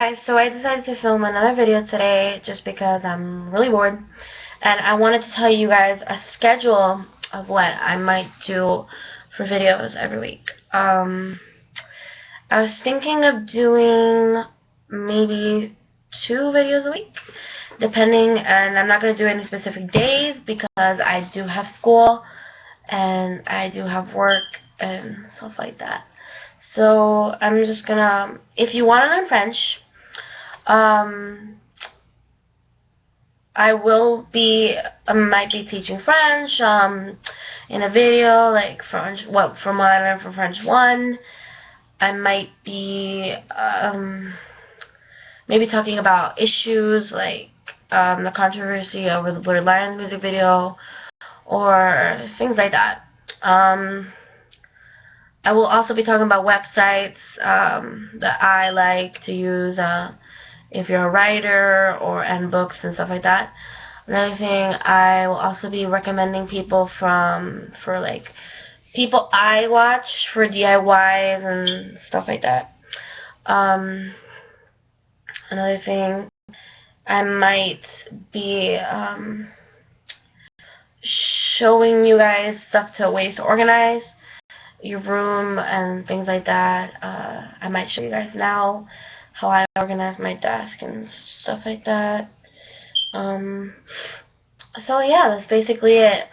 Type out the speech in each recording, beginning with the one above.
Guys, so I decided to film another video today just because I'm really bored, and I wanted to tell you guys a schedule of what I might do for videos every week. I was thinking of doing maybe 2 videos a week, depending, and I'm not going to do any specific days because I do have school and I do have work and stuff like that. So I'm just gonna, if you want to learn French, I will be, might be teaching French, in a video, like French, from what I learned from French 1. I might be, maybe talking about issues like, the controversy over the Blurred Lines music video, or things like that. I will also be talking about websites, that I like to use, if you're a writer and books and stuff like that. Another thing, I will also be recommending people for like people I watch for DIYs and stuff like that. Another thing, I might be showing you guys ways to organize your room and things like that. I might show you guys now how I organize my desk and stuff like that. So yeah, that's basically it.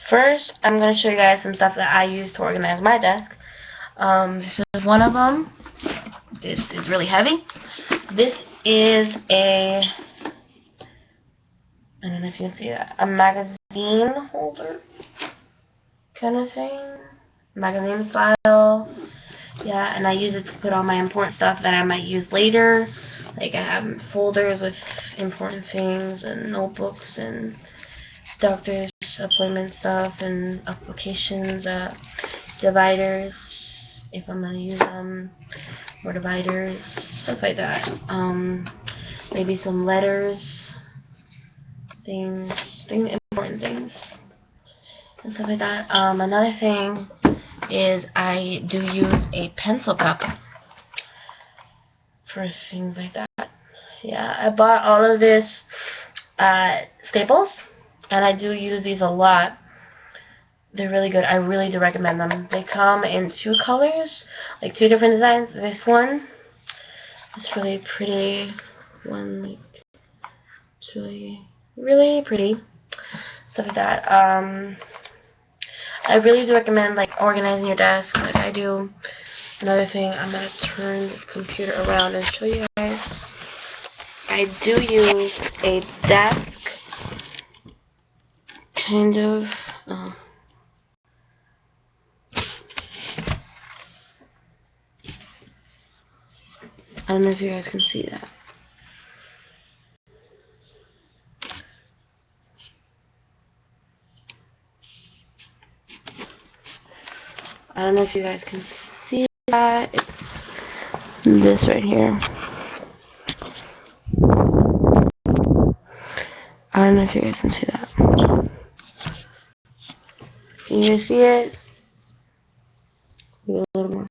First, I'm going to show you guys some stuff that I use to organize my desk. This is one of them. This is really heavy. This is I don't know if you can see that, a magazine holder kind of thing. Magazine file. Yeah, and I use it to put all my important stuff that I might use later. Like I have folders with important things and notebooks and doctor's appointment stuff and applications, dividers, if I'm going to use them, or dividers, stuff like that. Maybe some letters, important things, and stuff like that. Another thing is I do use a pencil cup for things like that. Yeah, I bought all of this at Staples, and I do use these a lot. They're really good. I really do recommend them. They come in 2 colors, like 2 different designs. This one is really pretty. It's really pretty. Stuff like that. I really do recommend like organizing your desk like I do. Another thing, I'm going to turn this computer around and show you guys. I do use a desk, kind of, I don't know if you guys can see that. I don't know if you guys can see that. It's this right here. I don't know if you guys can see that. Can you see it? Maybe a little more.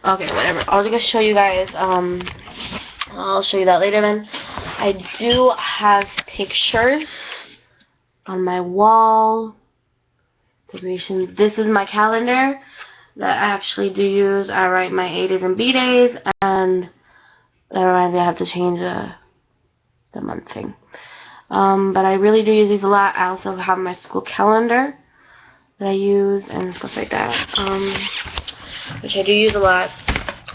Okay, whatever. I was gonna show you guys. I'll show you that later then. I do have pictures on my wall. Decorations. This is my calendar that I actually do use. I write my A days and B days, and that reminds me I have to change the month thing. But I really do use these a lot. I also have my school calendar that I use and stuff like that, which I do use a lot.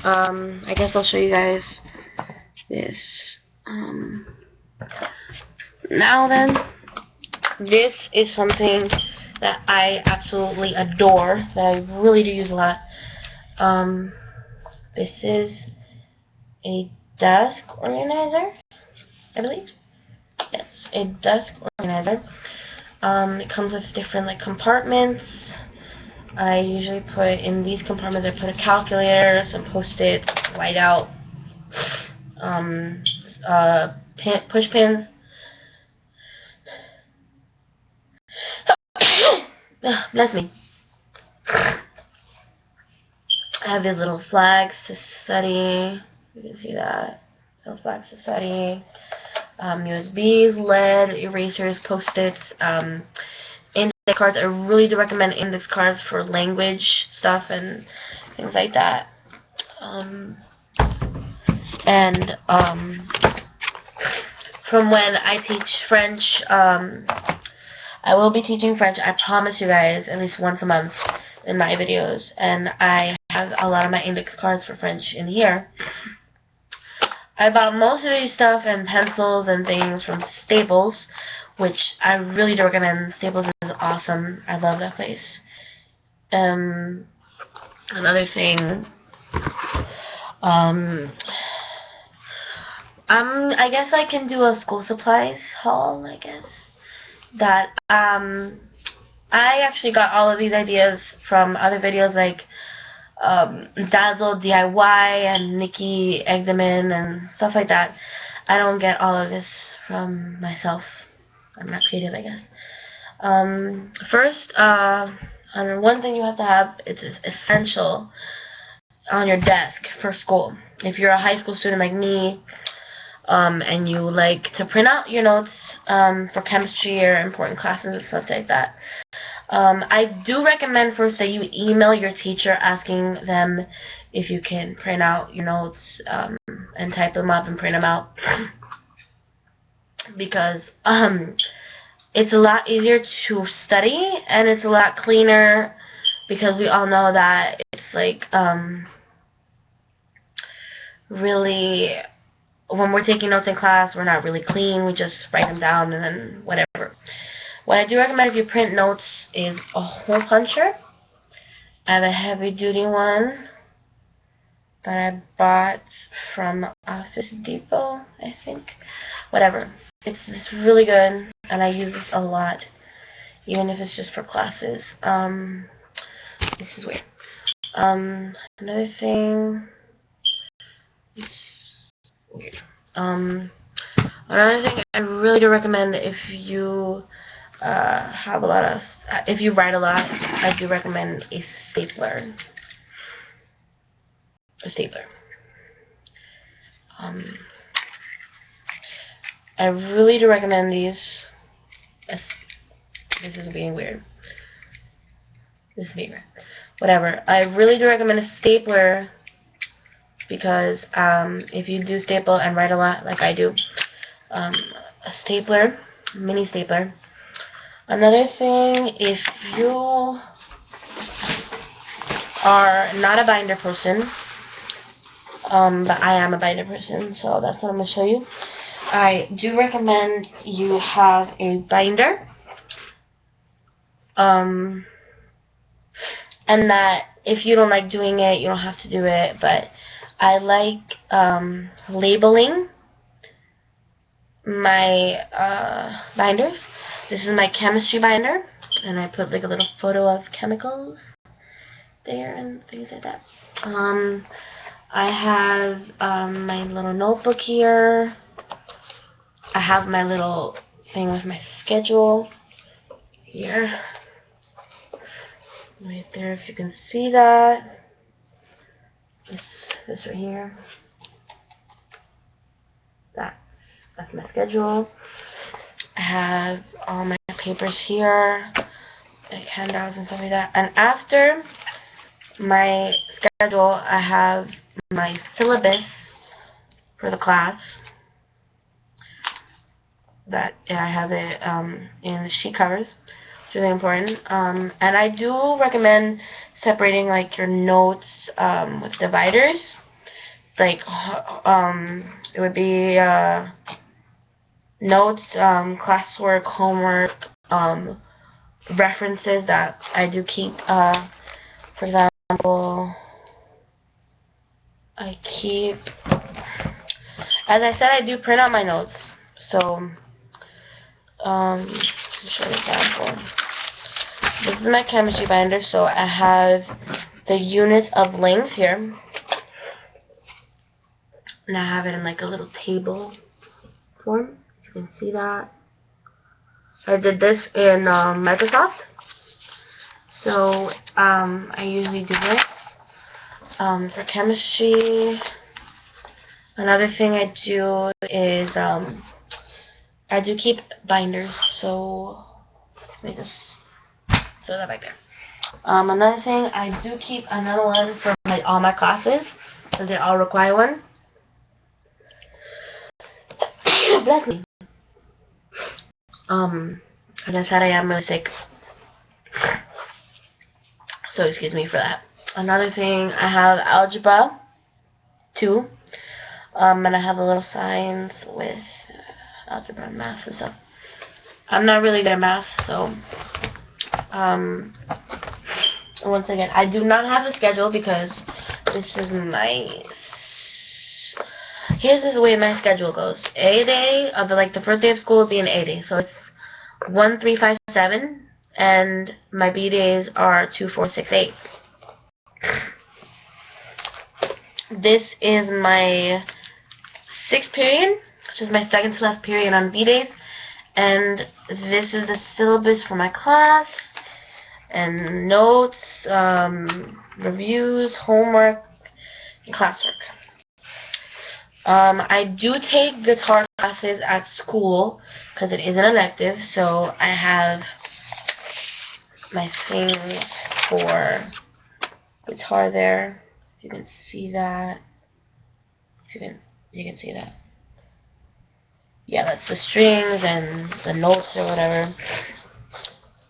I guess I'll show you guys this. Now then, this is something that I absolutely adore, that I really do use a lot. This is a desk organizer, I believe. Yes, a desk organizer. It comes with different like compartments. I usually put in these compartments, I put a calculator, some post-its, whiteout, push pins. Bless me. I have these little flags to study. You can see that. Little flags to study. USBs, lead, erasers, post-its, index cards. I really do recommend index cards for language stuff and things like that. From when I teach French, I will be teaching French, I promise you guys, at least once a month in my videos. And I have a lot of my index cards for French in here. I bought most of these stuff and pencils and things from Staples, which I really do recommend. Staples is awesome. I love that place. Another thing, I guess I can do a school supplies haul, I guess. That, I actually got all of these ideas from other videos like Dazzle DIY and Nikki Egdeman and stuff like that. I don't get all of this from myself. I'm not creative, I guess. First, one thing you have to have, it's essential on your desk for school. If you're a high school student like me, and you like to print out your notes for chemistry or important classes and stuff like that, I do recommend first that you email your teacher asking them if you can print out your notes and type them up and print them out. Because it's a lot easier to study and it's a lot cleaner, because we all know that it's like really, when we're taking notes in class, we're not really clean. We just write them down and then whatever. What I do recommend if you print notes is a hole puncher. I have a heavy duty one that I bought from Office Depot, I think. Whatever. It's really good, and I use this a lot, even if it's just for classes. This is weird. Another thing. It's weird. Another thing I really do recommend, if you have a lot of, if you write a lot, I do recommend a stapler. I really do recommend these. This is being weird. Whatever. I really do recommend a stapler, because if you do staple and write a lot like I do, a stapler, mini stapler. Another thing, if you are not a binder person, but I am a binder person, so that's what I'm going to show you. I do recommend you have a binder, and that if you don't like doing it, you don't have to do it, but I like labeling my binders. This is my chemistry binder, and I put like a little photo of chemicals there and things like that. I have my little notebook here. I have my little thing with my schedule here, right there, if you can see that. This right here. That's my schedule. I have all my papers here, like handouts and stuff like that. And after my schedule, I have my syllabus for the class. That I have it in sheet covers. It's really important. And I do recommend separating like your notes with dividers. Like it would be notes, classwork, homework, references that I do keep. For example, I keep, as I said, I do print out my notes. So to show an example, this is my chemistry binder, so I have the units of length here, and I have it in like a little table form. You can see that. I did this in Microsoft, so I usually do this. For chemistry, another thing I do is I do keep binders, so let me just throw that back there. Another thing, I do keep another one for all my classes, because they all require one. Bless me. As I said, I am really sick, so excuse me for that. Another thing, I have algebra 2, and I have the little signs with algebra and math and stuff. I'm not really good at math, so once again, I do not have the schedule because this is my. Here's the way my schedule goes. A day of the first day of school will be an A day, so it's 1, 3, 5, 7, and my B days are 2, 4, 6, 8. This is my 6th period, which is my second to last period on B days, and this is the syllabus for my class, and notes, reviews, homework, and classwork. I do take guitar classes at school because it is an elective, so I have my things for guitar there. If you can see that. You can see that. Yeah, that's the strings and the notes or whatever.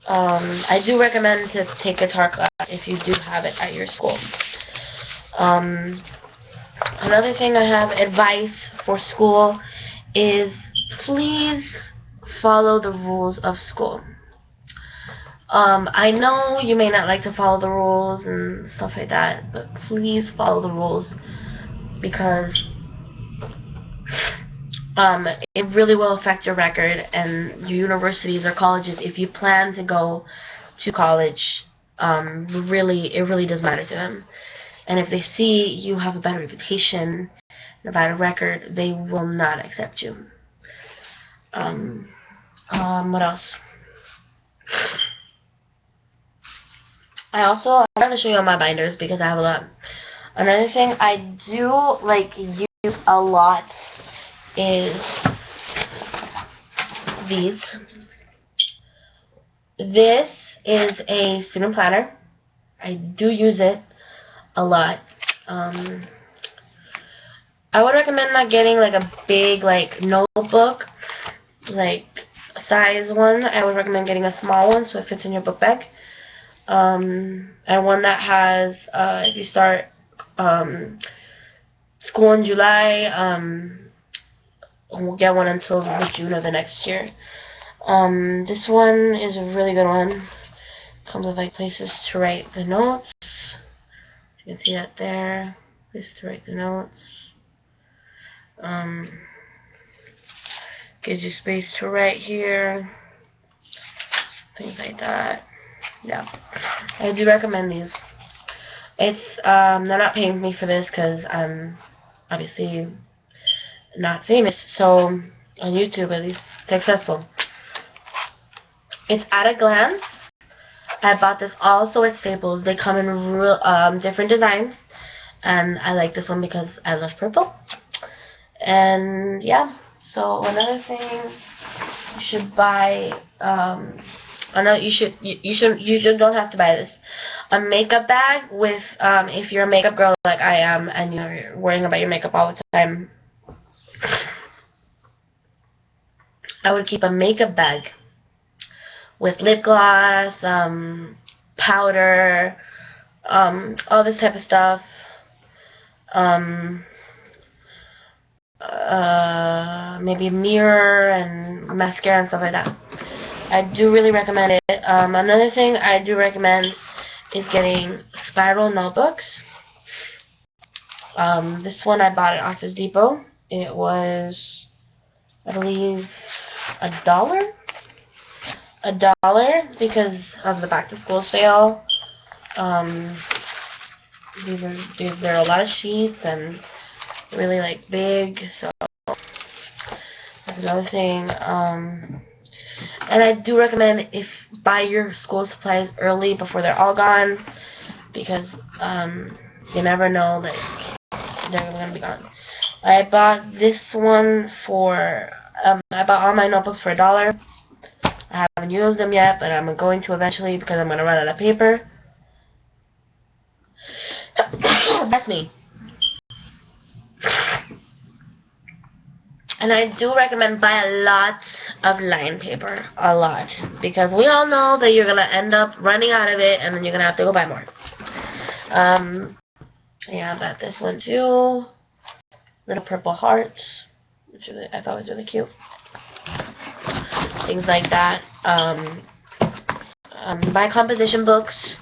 I do recommend to take guitar class if you do have it at your school. Another thing I have advice for school is please follow the rules of school. I know you may not like to follow the rules and stuff like that, but please follow the rules because it really will affect your record and your universities or colleges if you plan to go to college. It really does matter to them. And if they see you have a bad reputation and a bad record, they will not accept you. What else? I'm going to show you all my binders because I have a lot. Another thing I do use a lot is these. This is a student planner. I do use it a lot. I would recommend not getting a big notebook size one. I would recommend getting a small one so it fits in your book bag. And one that has if you start school in July, we'll get one until June of the next year. This one is a really good one. Comes with places to write the notes. You can see that there. Places to write the notes. Gives you space to write here. Things like that. Yeah, I do recommend these. It's they're not paying me for this because I'm obviously not famous, so on YouTube at least successful. It's At a Glance. I bought this also at Staples. They come in real different designs, and I like this one because I love purple. And yeah, so another thing you should buy. You don't have to buy this. A makeup bag with if you're a makeup girl like I am and you're worrying about your makeup all the time, I would keep a makeup bag with lip gloss, powder, all this type of stuff. Maybe a mirror and mascara and stuff like that. I do really recommend it. Another thing I do recommend is getting spiral notebooks. This one I bought at Office Depot. It was, I believe, $1. $1 because of the back to school sale. There are a lot of sheets and really big, so that's another thing. And I do recommend buy your school supplies early before they're all gone because You never know, like, they're gonna be gone. I bought this one for, I bought all my notebooks for $1. I haven't used them yet, but I'm going to eventually because I'm gonna run out of paper. That's me. And I do recommend buy a lot of line paper. A lot. Because we all know that you're going to end up running out of it and then you're going to have to go buy more. Yeah, I bought this one too. Little purple hearts. Which I thought was really cute. Things like that. Buy composition books.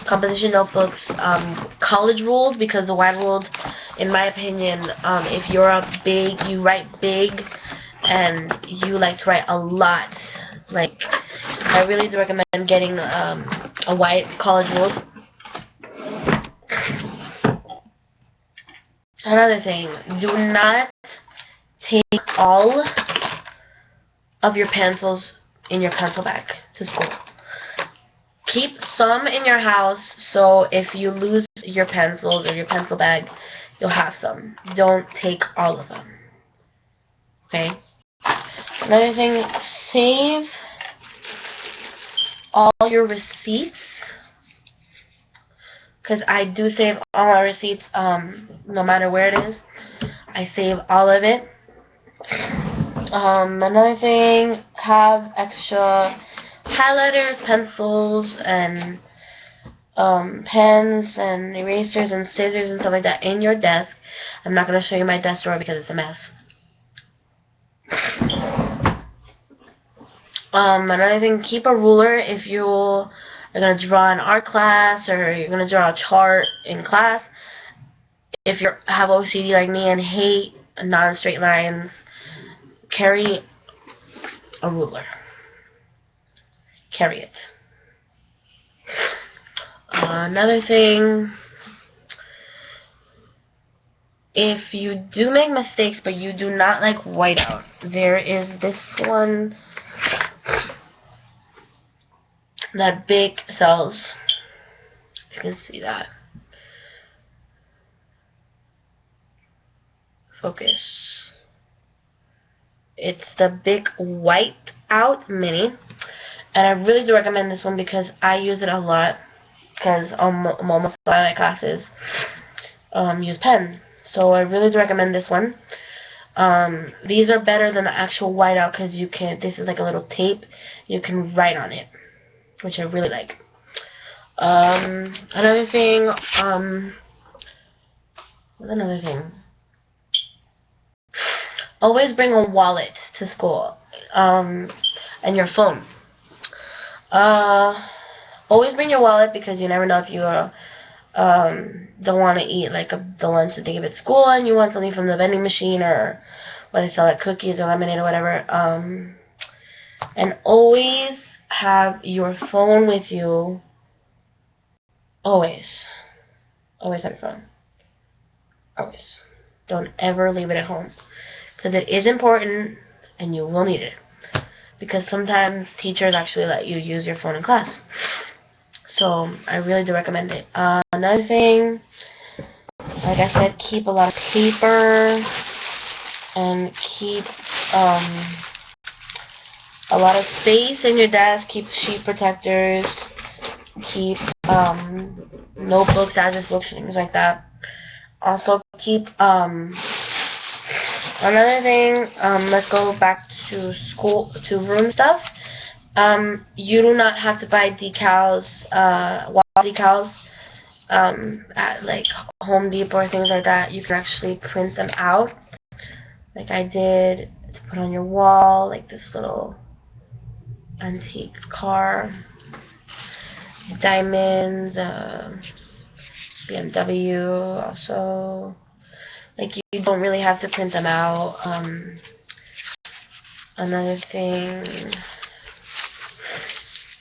Composition notebooks, college ruled, because the wide ruled, in my opinion, if you're you write big, and you like to write a lot, like, I really do recommend getting a white college ruled. Another thing, do not take all of your pencils in your pencil bag to school. Keep some in your house, so if you lose your pencils or your pencil bag, you'll have some. Don't take all of them. Okay? Another thing, save all your receipts. Because I do save all my receipts, no matter where it is. I save all of it. Another thing, have extra highlighters, pencils, and pens, and erasers, and scissors, and stuff like that in your desk. I'm not going to show you my desk drawer because it's a mess. Another thing, keep a ruler if you are going to draw in art class, or you're going to draw a chart in class. If you have OCD like me and hate non-straight lines, carry a ruler. Carry it. Another thing, if you do make mistakes but you do not like whiteout, there is this one that Bic sells. You can see that. Focus. It's the Bic Whiteout Mini. And I really do recommend this one because I use it a lot. Because almost all of my classes use pens. So I really do recommend this one. These are better than the actual whiteout because you can, this is like a little tape. You can write on it, which I really like. Another thing, what's another thing? Always bring a wallet to school, and your phone. Always bring your wallet because you never know if you don't want to eat like the lunch that they give at school and you want something from the vending machine, or where they sell like cookies or lemonade or whatever. And always have your phone with you. Always. Always have your phone. Always. Don't ever leave it at home. Because it is important and you will need it. Because sometimes teachers actually let you use your phone in class. So I really do recommend it. Another thing, like I said, keep a lot of paper and keep a lot of space in your desk. Keep sheet protectors. Keep notebooks, address books, things like that. Also keep another thing. Let's go back to school, to room stuff. You do not have to buy decals, wall decals, at like Home Depot or things like that. You can actually print them out, like I did, to put on your wall, like this little antique car, diamonds, BMW. Also, like, you don't really have to print them out. Another thing,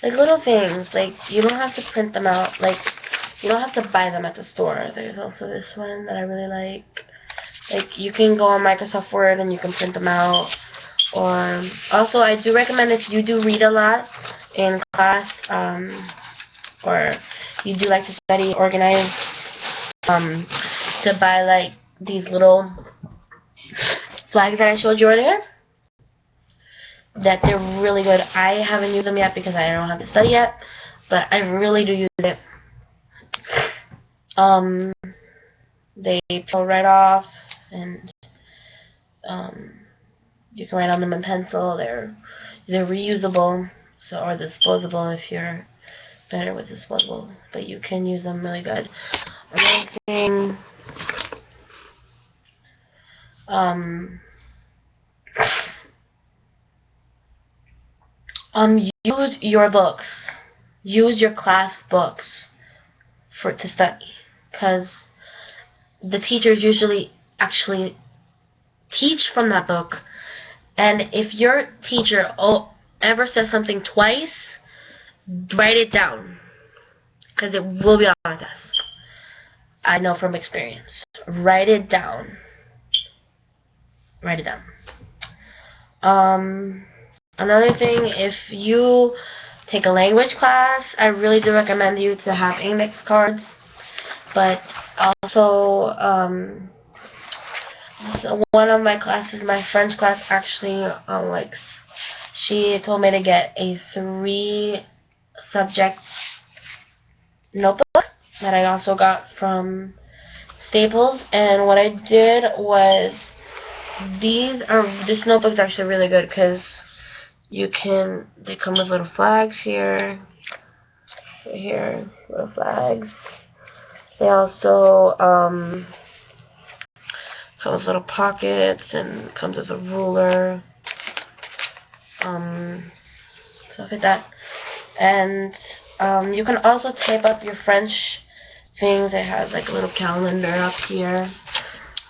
like little things, like you don't have to print them out, like you don't have to buy them at the store. There's also this one that I really like. Like, you can go on Microsoft Word and you can print them out. Or also, I do recommend, if you do read a lot in class, or you do like to study, organize, to buy like these little flags that I showed you earlier. That they're really good. I haven't used them yet because I don't have to study yet, but I really do use it. They peel right off, and you can write on them in pencil. They're reusable, so, or disposable if you're better with disposable, but you can use them really good. Another thing, use your books. Use your class books to study, because the teachers usually actually teach from that book, and if your teacher ever says something twice, write it down, because it will be on a test. I know from experience. Write it down. Write it down. Another thing, if you take a language class, I really do recommend you to have index cards. But also, so one of my classes, my French class, actually, she told me to get a 3 subjects notebook that I also got from Staples. And what I did was, this notebook's actually really good because they come with little flags here, little flags. They also come with little pockets, and comes with a ruler, stuff like that. And you can also type up your French things. It has like a little calendar up here.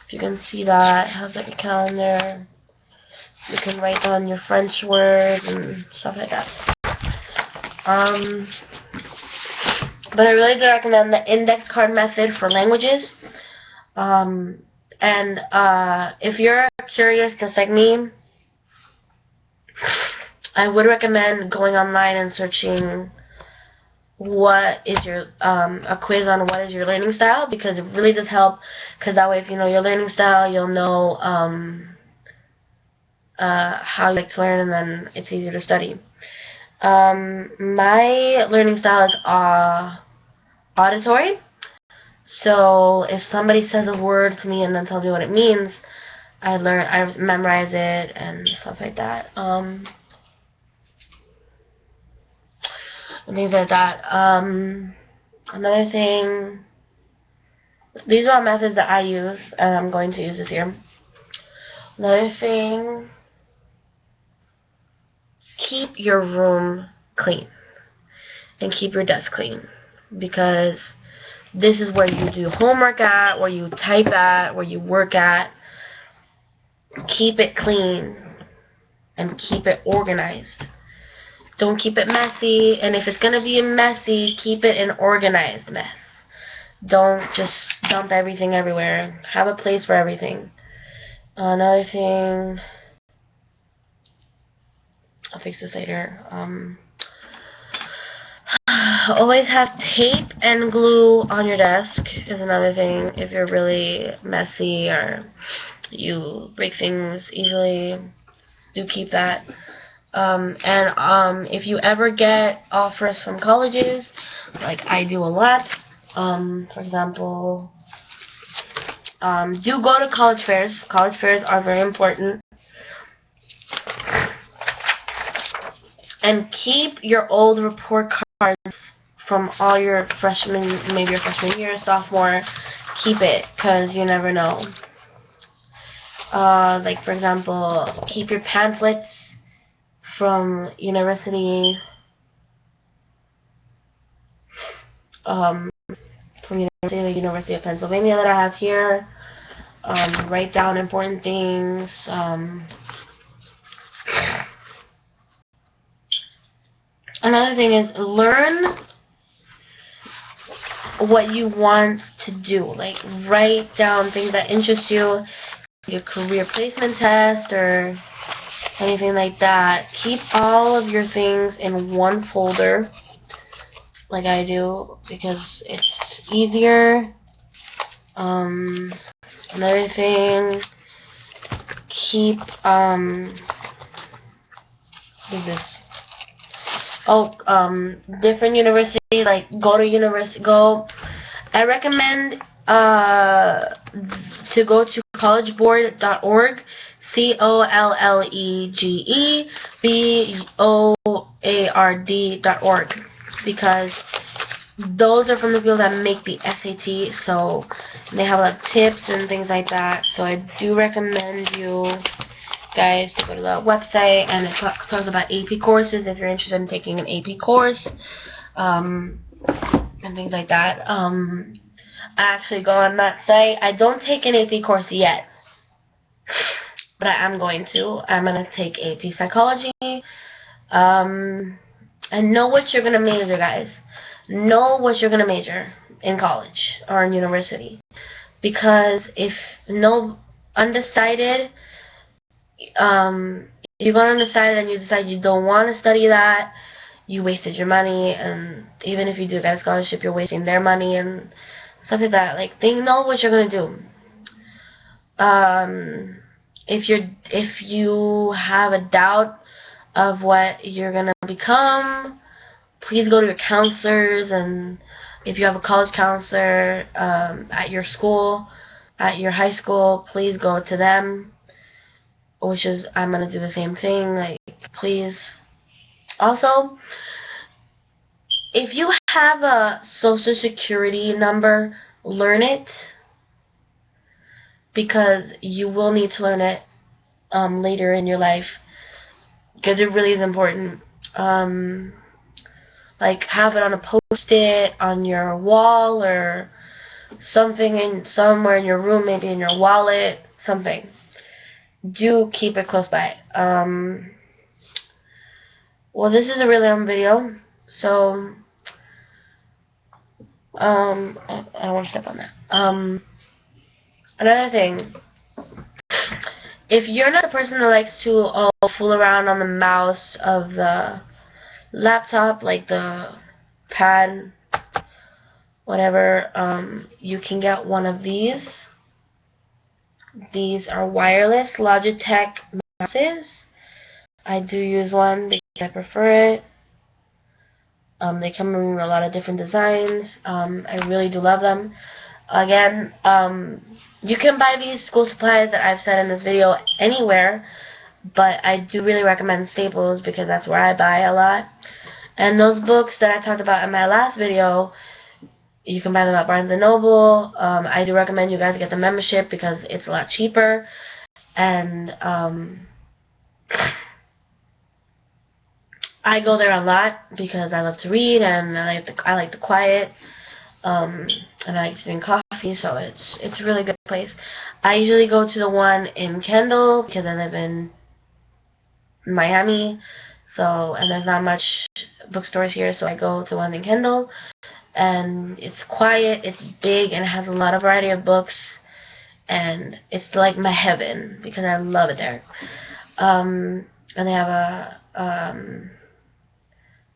If you can see that, it has like a calendar. You can write down your French words and stuff like that. But I really do recommend the index card method for languages. And if you're curious just like me, I would recommend going online and searching what is your a quiz on what is your learning style, because it really does help, because that way if you know your learning style, you'll know how you like to learn, and then it's easier to study. My learning style is auditory. So if somebody says a word to me and then tells me what it means, I memorize it and stuff like that. And things like that. Another thing, these are all methods that I use, and I'm going to use this year. Another thing, keep your room clean and keep your desk clean, because this is where you do homework at, where you type at, where you work at. Keep it clean and keep it organized. Don't keep it messy, and if it's going to be messy, keep it an organized mess. Don't just dump everything everywhere. Have a place for everything. Another thing, I'll fix this later. Always have tape and glue on your desk is another thing. If you're really messy or you break things easily, do keep that. If you ever get offers from colleges, like I do a lot, for example, do go to college fairs. College fairs are very important. And keep your old report cards from all your maybe your freshman year, sophomore. Keep it, because you never know. Like for example, keep your pamphlets from university, the University of Pennsylvania that I have here. Write down important things. Another thing is, learn what you want to do. Like, write down things that interest you, your career placement test or anything like that. Keep all of your things in one folder, like I do, because it's easier Another thing, keep, what is this? Oh, different university, like go to university, I recommend to go to collegeboard.org, collegeboard.org, because those are from the people that make the SAT, so they have a lot of tips and things like that. So I do recommend you guys to go to the website, and it talks about AP courses if you're interested in taking an AP course, and things like that. I actually go on that site. I don't take an AP course yet, but I am going to. I'm going to take AP Psychology. And know what you're going to major, guys. Know what you're going to major in college or in university. Because if undecided, if you go undecided and you decide you don't want to study that, you wasted your money, and even if you do get a scholarship, you're wasting their money and stuff like that. Like, they know what you're gonna do. If you have a doubt of what you're gonna become, please go to your counselors, and if you have a college counselor at your school, at your high school, please go to them. Which is, I'm gonna do the same thing. Like, please. Also, if you have a social security number, learn it, because you will need to learn it later in your life, because it really is important. Like, have it on a post-it on your wall or something somewhere in your room, maybe in your wallet, something. Do keep it close by. Well, this is a really long video, so I don't want to step on that. Another thing, if you're not the person that likes to fool around on the mouse of the laptop, like the pad, whatever, you can get one of these. These are wireless Logitech mouses. I do use one because I prefer it. They come in a lot of different designs. I really do love them. Again, you can buy these school supplies that I've said in this video anywhere, but I do really recommend Staples because that's where I buy a lot. And those books that I talked about in my last video, you can buy them at Barnes & Noble. I do recommend you guys get the membership because it's a lot cheaper. And I go there a lot because I love to read, and I like the quiet, and I like to drink coffee, so it's a really good place. I usually go to the one in Kendall because I live in Miami, and there's not much bookstores here, so I go to one in Kendall, and it's quiet, it's big, and it has a lot of variety of books, and it's like my heaven because I love it there. And they have a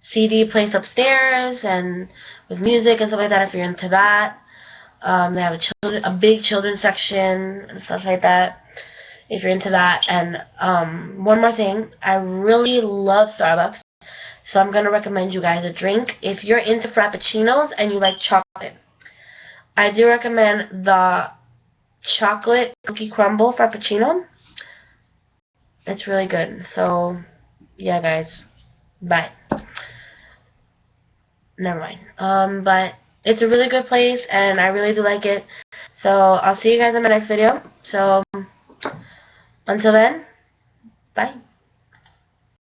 CD place upstairs and with music and stuff like that if you're into that. They have a big children's section and stuff like that if you're into that. And one more thing, I really love Starbucks, so I'm going to recommend you guys a drink. If you're into Frappuccinos and you like chocolate, I do recommend the chocolate cookie crumble Frappuccino. It's really good. So, yeah, guys. Bye. Never mind. But it's a really good place, and I really do like it. So, I'll see you guys in my next video. So, until then, bye.